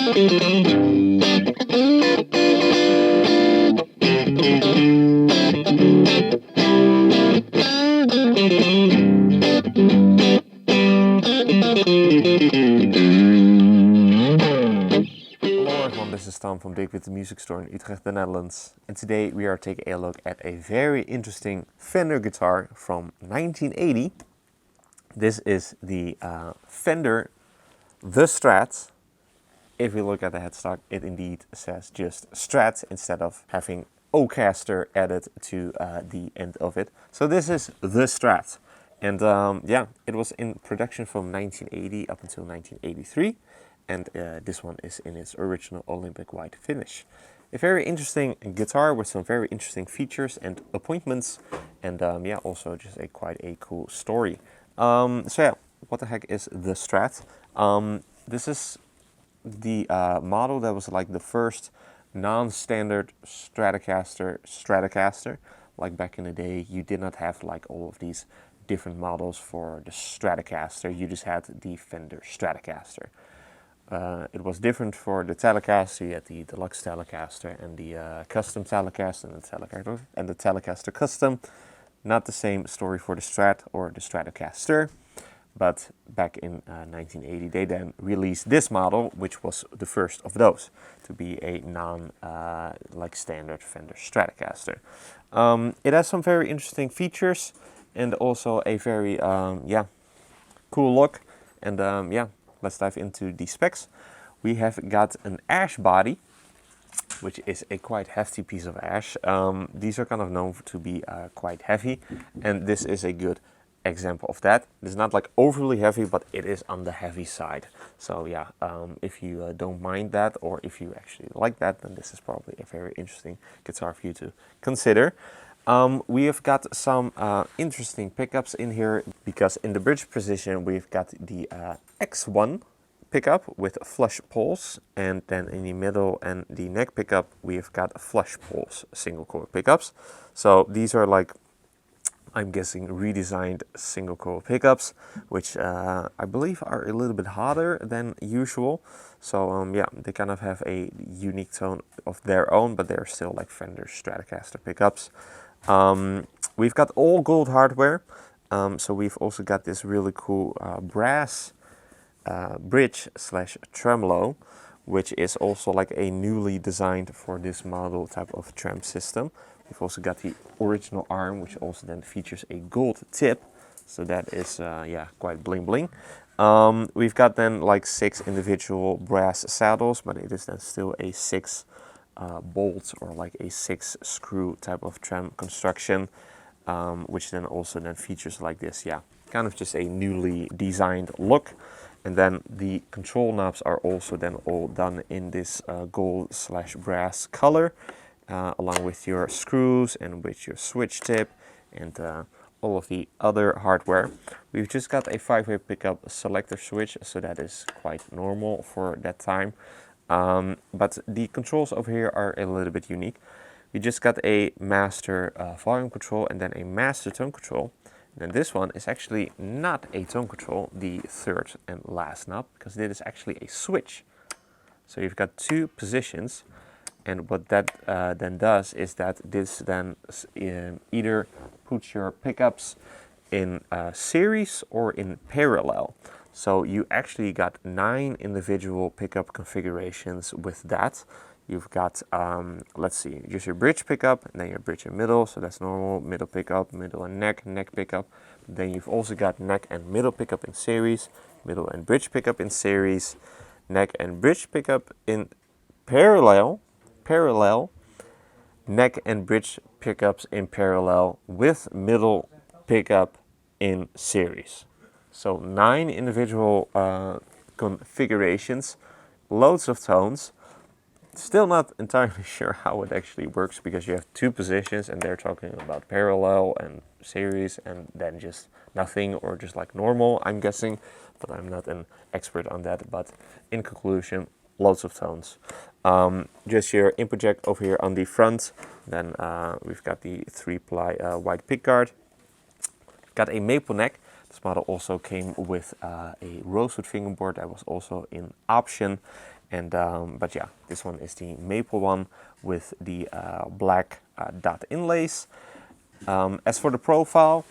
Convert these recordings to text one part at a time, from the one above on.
This is Tom from Dirk Witte Music Store in Utrecht, the Netherlands. And today we are taking a look at a very interesting Fender guitar from 1980. This is the Fender The Strat. If we look at the headstock, it indeed says just Strat instead of having Ocaster added to the end of it. So this is The Strat. And yeah, it was in production from 1980 up until 1983. And this one is in its original Olympic white finish. A very interesting guitar with some very interesting features and appointments, and yeah, also just quite a cool story. So yeah, what the heck is the Strat? This is the model that was like the first non-standard Stratocaster. Like back in the day, you did not have like all of these different models for the Stratocaster. You just had the Fender Stratocaster. It was different for the Telecaster. You had the Deluxe Telecaster and the Custom Telecaster and the Telecaster Custom. Not the same story for the Strat or the Stratocaster, but back in 1980 they then released this model, which was the first of those to be a like standard Fender Stratocaster. It has some very interesting features and also a very yeah, cool look, and yeah. Let's dive into the specs. We have got an ash body, which is a quite hefty piece of ash. These are kind of known to be quite heavy, and this is a good example of that. It's not like overly heavy, but it is on the heavy side. So yeah, if you don't mind that, or if you actually like that, then this is probably a very interesting guitar for you to consider. We have got some interesting pickups in here, because in the bridge position we've got the X1 pickup with flush poles, and then in the middle and the neck pickup we've got flush poles single coil pickups. So these are like, I'm guessing, redesigned single coil pickups, which I believe are a little bit hotter than usual. So yeah, they kind of have a unique tone of their own, but they're still like Fender Stratocaster pickups. We've got all gold hardware, so we've also got this really cool brass bridge slash tremolo, which is also like a newly designed for this model type of trem system. We've also got the original arm, which also then features a gold tip, so that is yeah, quite bling bling. We've got then like 6 individual brass saddles, but it is then still a 6 bolts or like a 6 screw type of trem construction, which then also then features like this, yeah, kind of just a newly designed look. And then the control knobs are also then all done in this gold slash brass color, along with your screws and with your switch tip and all of the other hardware. We've just got a 5-way pickup selector switch, so that is quite normal for that time. But the controls over here are a little bit unique. We just got a master volume control and then a master tone control. And this one is actually not a tone control, the third and last knob, because it is actually a switch. So you've got 2 positions, and what that then does is that this then either puts your pickups in series or in parallel. So you actually got 9 individual pickup configurations with that. You've got, let's see, just your bridge pickup, and then your bridge and middle, so that's normal, middle pickup, middle and neck pickup. Then you've also got neck and middle pickup in series, middle and bridge pickup in series, neck and bridge pickup in parallel, neck and bridge pickups in parallel with middle pickup in series. So 9 individual configurations, loads of tones. Still not entirely sure how it actually works, because you have 2 positions and they're talking about parallel and series and then just nothing, or just like normal, I'm guessing, but I'm not an expert on that. But in conclusion, loads of tones. Just your input jack over here on the front. Then we've got the 3-ply white pickguard. Got a maple neck. This model also came with a rosewood fingerboard that was also in option. And but yeah, this one is the maple one with the black dot inlays. As for the profile,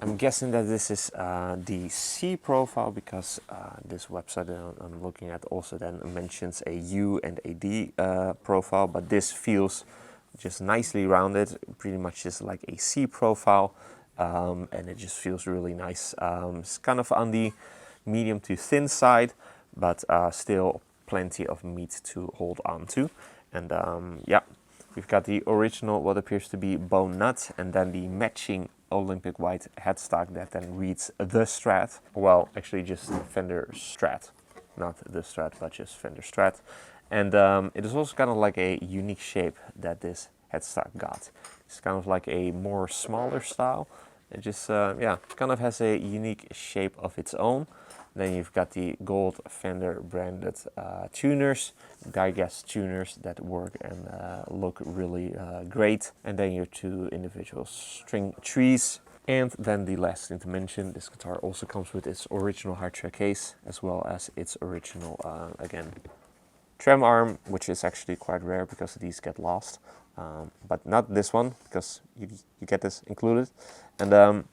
I'm guessing that this is the C profile, because this website that I'm looking at also then mentions a U and a D profile, but this feels just nicely rounded, pretty much just like a C profile, and it just feels really nice. It's kind of on the medium to thin side, but still plenty of meat to hold on to. And yeah, we've got the original, what appears to be bone nut, and then the matching Olympic white headstock that then reads the Strat. Well, actually just Fender Strat, not the Strat, but just Fender Strat. And it is also kind of like a unique shape that this headstock got. It's kind of like a more smaller style. It just, yeah, kind of has a unique shape of its own. Then you've got the gold Fender branded tuners, die-cast tuners that work and look really great. And then your two individual string trees. And then the last thing to mention, this guitar also comes with its original hardshell case, as well as its original, again, trem arm, which is actually quite rare because these get lost. But not this one, because you get this included. And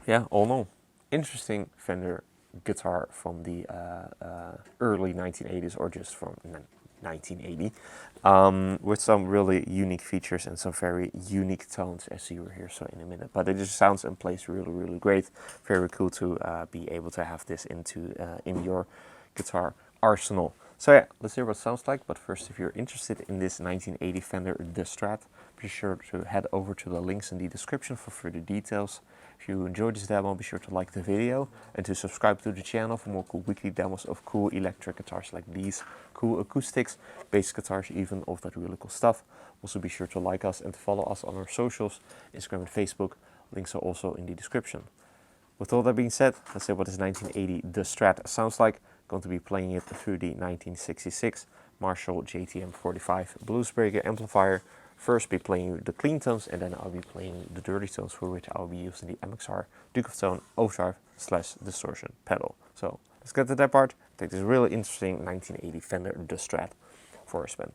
yeah, all in all, interesting Fender guitar from the early 1980s, or just from 1980, with some really unique features and some very unique tones, as you will hear so in a minute. But it just sounds and plays really, really great. Very cool to be able to have this in your guitar arsenal. So yeah, let's hear what it sounds like. But first, if you're interested in this 1980 Fender The Strat, be sure to head over to the links in the description for further details. If you enjoyed this demo, be sure to like the video and to subscribe to the channel for more cool weekly demos of cool electric guitars like these, cool acoustics, bass guitars, even all of that really cool stuff. Also be sure to like us and to follow us on our socials, Instagram and Facebook. Links are also in the description. With all that being said, let's see what this 1980 The Strat sounds like. Going to be playing it through the 1966 Marshall JTM 45 Bluesbreaker amplifier. First be playing the clean tones, and then I'll be playing the dirty tones, for which I'll be using the MXR Duke of Tone overdrive / distortion pedal. So let's get to that part. Take this really interesting 1980 Fender The Strat for a spin.